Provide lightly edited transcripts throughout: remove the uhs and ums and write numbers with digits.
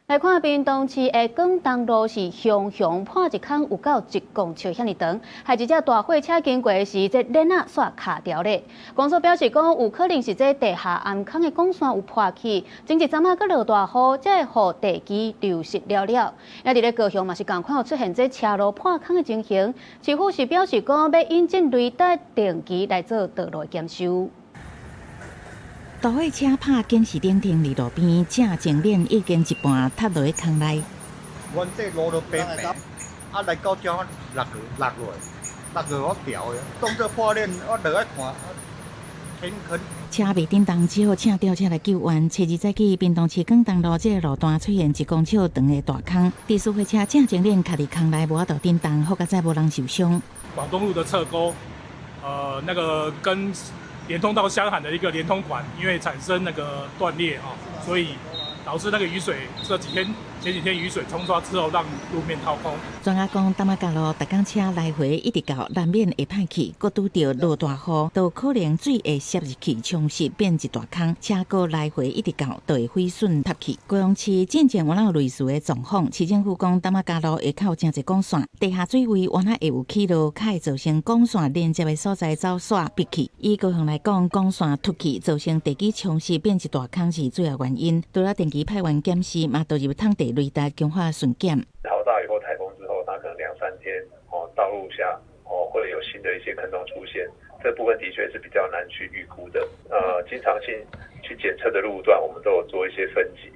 来看屏东市的广东路是熊熊破一坑，有到1公尺遐尼长，害一只大货车经过时，这链仔煞卡掉咧。公所表示讲，有可能是这地下暗坑的管线有破去，前一阵仔搁落大雨，才会互地基流失了了。也伫咧高雄嘛是共款有出现这车路破坑的情形，市府是表示讲要引进雷达定期来做道路检修。 大货车拍警示灯停伫路边，正前链已经一半塌落去坑内。阮这路都平平，啊来到这落落我掉的，当做破链，我落来看，天坑。车未叮当，只好请吊车来救援。初2早起，屏东市广东路这个路段出现1公尺长的大坑，地输货车正前链卡伫坑内，无法度叮当，好在无人受伤。广东路的侧沟，那个跟 连通到香海的一个连通管，因为产生那个断裂啊，所以导致那个雨水前几天雨水冲刷之后，让路面掏空。专家讲，淡仔路大港车来回一直到南面会歹去，搁拄着落大雨，都可能水会渗入去，冲蚀变一大坑，车搁来回一直到都会毁损塌去。高雄市进前原来有类似的状况，市政府讲淡仔路下口真侪管线，地下水位原来会有起落，较会造成管线连接的所在走线闭去。以高雄来讲，管线凸起造成地基冲蚀变一大坑是主要原因。除了定期派员检视，嘛都入探地雷达强化巡检。好大雨或台风之后，它可能2、3天道路下会有新的一些坑洞出现，这部分的确是比较难去预估的。经常性去检测的路段，我们都有做一些分级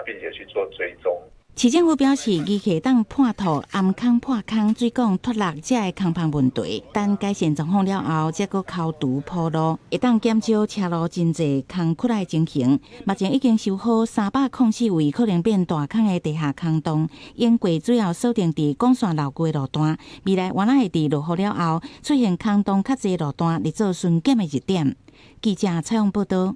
并且去做追踪。 市政府表示，机器当破土、暗坑破坑、水管脱落这个坑旁问题，等改善状况了后，再搁抠图铺路，会当减少车路真侪坑窟的情形。目前已经修好304位可能变大坑的地下坑洞，因过主要锁定伫管线流过路段，未来原来会伫落雨了后出现坑洞较侪路段，来做巡检的热点。记者采访报道。